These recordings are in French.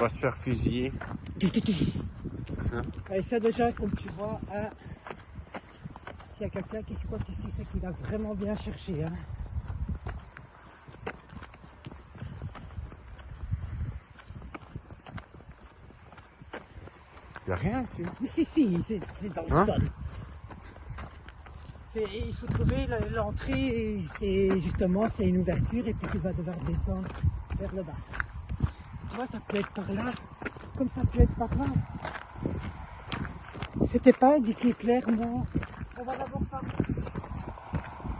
va se faire fusiller. Hein? Et ça déjà, comme tu vois, s'il y a quelqu'un qui squatte ici, c'est qu'il a vraiment bien cherché. Hein. Y a rien ici. Mais si, c'est dans le Hein? sol. Il faut trouver l'entrée, c'est justement c'est une ouverture et puis tu vas devoir descendre vers le bas. Tu vois, ça peut être par là, comme ça peut être par là. C'était pas indiqué clairement. On va d'abord par là.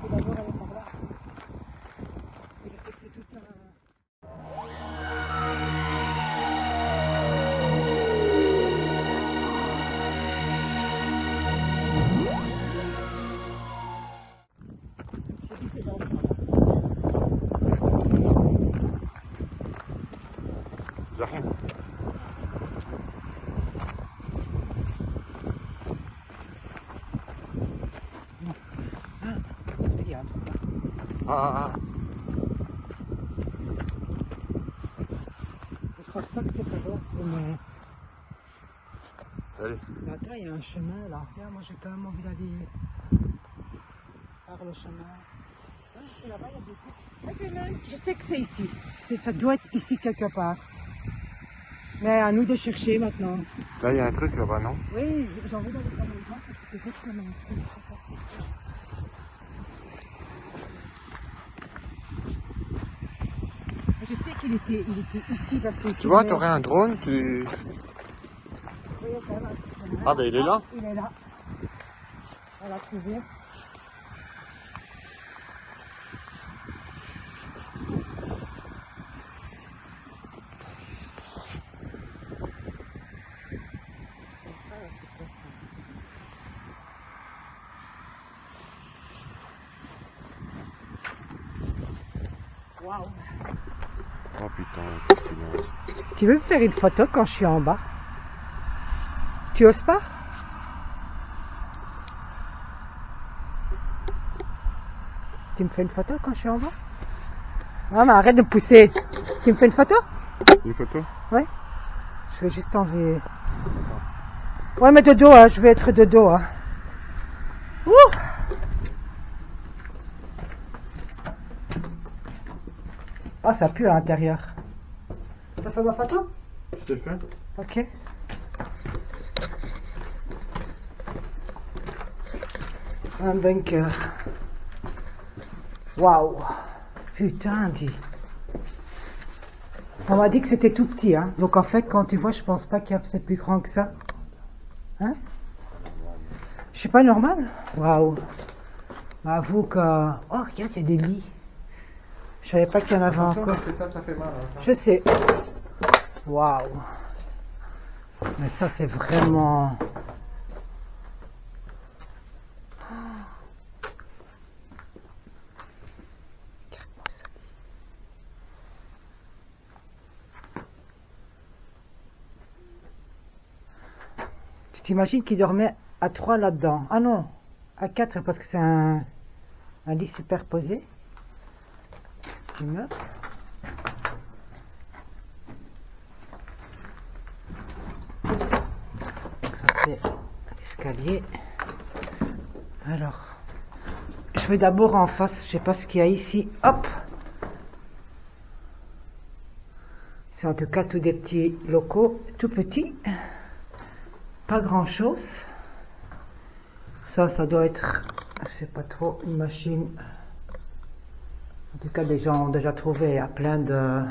On va d'abord aller par là. Et je sais que c'est tout un... J'ai dit c'est dans le sol. Y a rien. Regarde. Ah. Je crois pas que c'est par là, mais... Allez. Mais attends, il y a un chemin là. Regarde, moi j'ai quand même envie d'aller par le chemin. Ah, c'est là-bas, il y a des trucs. Ok, man, je sais que c'est ici. Ça doit être ici quelque part. Mais à nous de chercher maintenant. Là, il y a un truc là-bas, non? Oui, j'ai envie d'aller par le bas parce que c'est vraiment un truc. Je sais qu'il était ici parce qu'il Tu vois, t'aurais un drone, tu... Ah, ben il est là. Il est là. On l'a trouvé. Waouh. Oh putain. Tu veux me faire une photo quand je suis en bas? Tu oses pas? Tu me fais une photo quand je suis en bas? Ah mais arrête de me pousser. Tu me fais une photo? Une photo? Ouais. Je vais juste enlever. Ouais mais de dos, hein. Je vais être de dos. Hein. Ouh. Ah ça pue à l'intérieur. T'as fait ma photo? Je t'ai fait. Ok. Un bunker. Waouh. Putain, dit. On m'a dit que c'était tout petit, hein. Donc en fait, quand tu vois, je pense pas qu'il y a c'est plus grand que ça. Hein? Je sais pas, normal? Waouh. Avoue que... Oh, regarde, il y a des lits. Je savais pas qu'il y en avait encore. Ça fait mal. Hein, Je sais. Waouh. Mais ça, c'est vraiment... Regarde-moi ça, dit. Tu t'imagines qu'il dormait à 3 là-dedans? Ah non, à 4 parce que c'est un lit superposé. Immeuble. Ça c'est l'escalier. Alors, je vais d'abord en face, je sais pas ce qu'il y a ici. Hop! C'est en tout cas tous des petits locaux, tout petits. Pas grand chose. Ça doit être, je sais pas trop, une machine. En tout cas, des gens ont déjà trouvé à plein de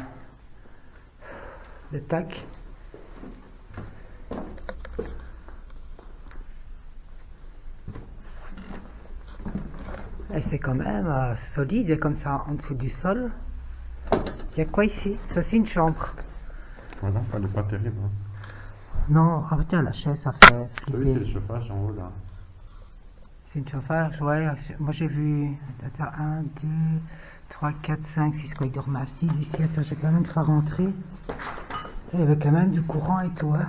tacs. Et c'est quand même solide comme ça en dessous du sol. Il y a quoi ici? Ça c'est une chambre. Voilà, elle est pas terrible. Hein. Non, ah tiens, la chaise ça fait Oui, flipper. c'est le chauffage en haut là. C'est une chauffage, ouais. Moi j'ai vu. Attends, 1, 2, 3, 4, 5, 6, quoi, il dormait à 6 ici. Attends, j'ai quand même faire rentrer. Il y avait quand même du courant et tout, hein.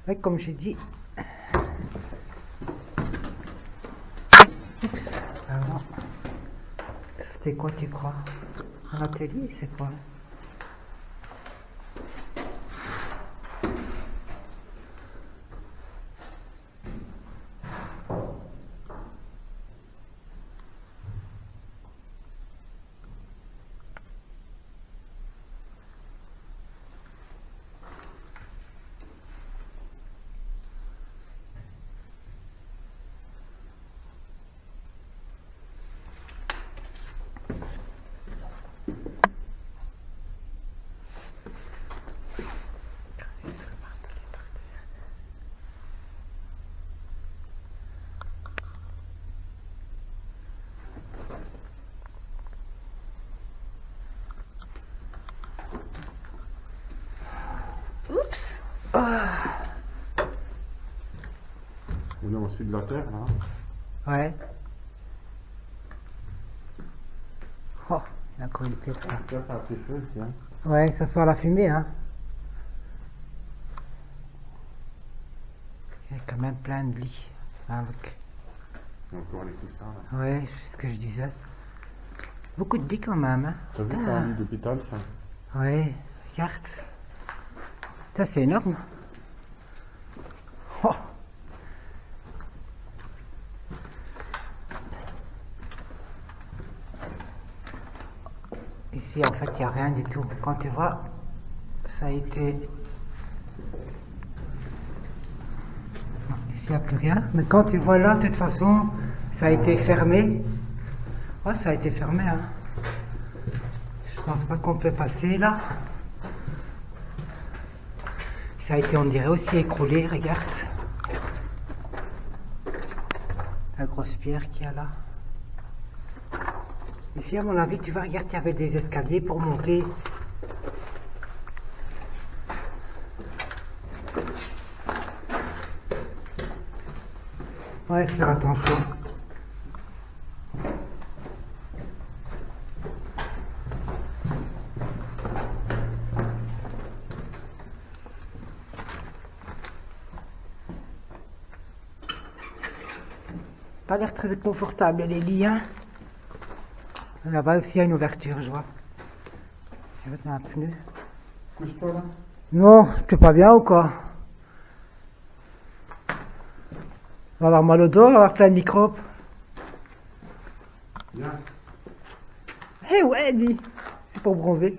Ouais, comme j'ai dit. Oups, pardon. C'était quoi, tu crois? Un atelier, c'est quoi? Oups. Ah. On est au sud de la Terre, là. Ouais. Oh, il y a encore une pièce là. Ça a pris feu ici, hein. Ouais, ça sent la fumée, hein. Il y a quand même plein de lits. Avec... Encore les coussins, là. Ouais, c'est ce que je disais. Beaucoup de lits quand même, hein. T'as vu, c'est un lit d'hôpital, ça. Ouais, regarde. Ça, c'est énorme. Oh. Ici, en fait, il n'y a rien du tout. Quand tu vois, ça a été... Non, ici, il n'y a plus rien. Mais quand tu vois là, de toute façon, ça a été fermé. Oh, ça a été fermé, hein. Je pense pas qu'on peut passer là. Ça a été, on dirait, aussi écroulé, regarde. La grosse pierre qu'il y a là. Ici, à mon avis, tu vas regarder, il y avait des escaliers pour monter. Ouais, faire attention. Pas l'air très confortable les lits, hein. Là-bas aussi il y a une ouverture, je vois. Ça va être un pneu. Couche pas, là. Non, tu es pas bien ou quoi? On va avoir mal au dos, on va avoir plein de microbes. Viens. Eh ouais, dis, c'est pour bronzer.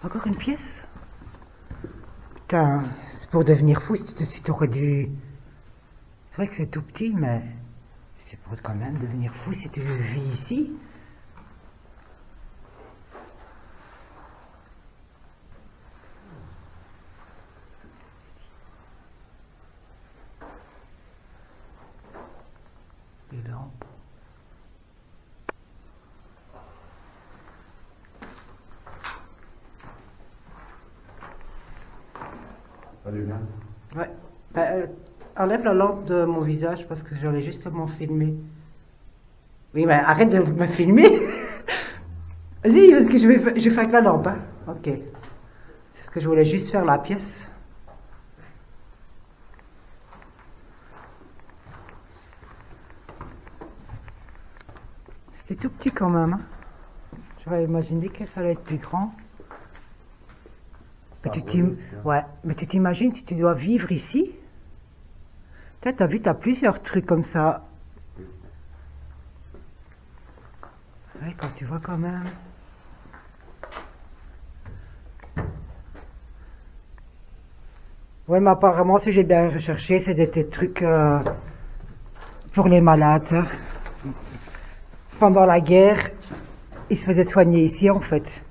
Encore une pièce? Putain, c'est pour devenir fou si tu aurais dû... C'est vrai que c'est tout petit, mais c'est pour quand même devenir fou si tu vis ici. Les lampes. Allez, viens. Ouais. Enlève la lampe de mon visage parce que j'allais justement filmer. Oui, mais arrête de me filmer. Vas-y, parce que je vais faire avec la lampe. Hein. Ok. C'est ce que je voulais juste faire la pièce. C'était tout petit quand même. Hein. J'aurais imaginé que ça allait être plus grand. Ça Mais a brûlé ici, hein. ouais, mais tu t'imagines si tu dois vivre ici? T'as vu, t'as plusieurs trucs comme ça. Ouais, quand tu vois quand même. Ouais, mais apparemment, si j'ai bien recherché, c'est des trucs pour les malades. Pendant la guerre, ils se faisaient soigner ici, en fait.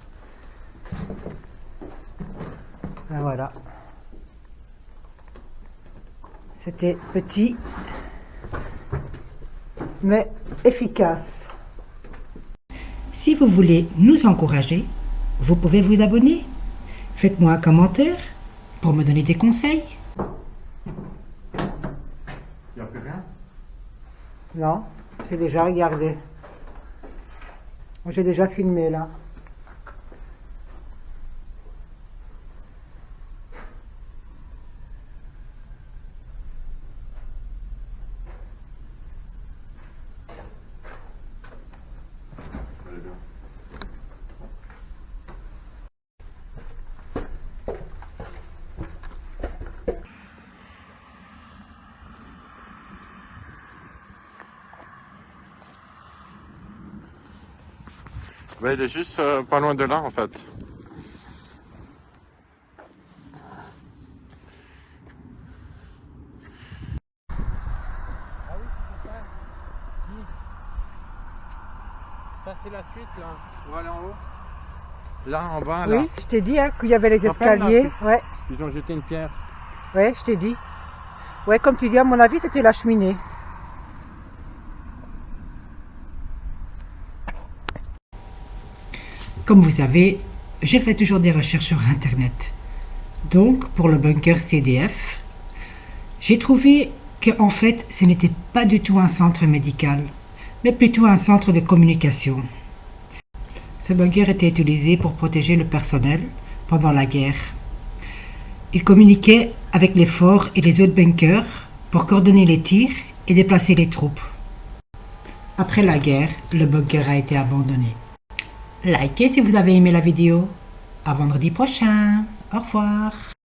Et voilà. C'était petit, mais efficace. Si vous voulez nous encourager, vous pouvez vous abonner. Faites-moi un commentaire pour me donner des conseils. Il n'y a plus rien. Non, j'ai déjà regardé. Moi, j'ai déjà filmé là. Allez, bien. Ouais, il est juste pas loin de là en fait. Ah oui, c'est ça. Ça c'est la suite là. On va aller en haut. Là en bas là. Oui, je t'ai dit hein, qu'il y avait les Tu te rappelles, là, escaliers. Ouais, Ils ont jeté une pierre. ouais, je t'ai dit. Ouais, comme tu dis, à mon avis, c'était la cheminée. Comme vous savez, je fais toujours des recherches sur Internet. Donc, pour le bunker CDF, j'ai trouvé que en fait, ce n'était pas du tout un centre médical, mais plutôt un centre de communication. Ce bunker était utilisé pour protéger le personnel pendant la guerre. Il communiquait avec les forts et les autres bunkers pour coordonner les tirs et déplacer les troupes. Après la guerre, le bunker a été abandonné. Likez si vous avez aimé la vidéo. À vendredi prochain. Au revoir.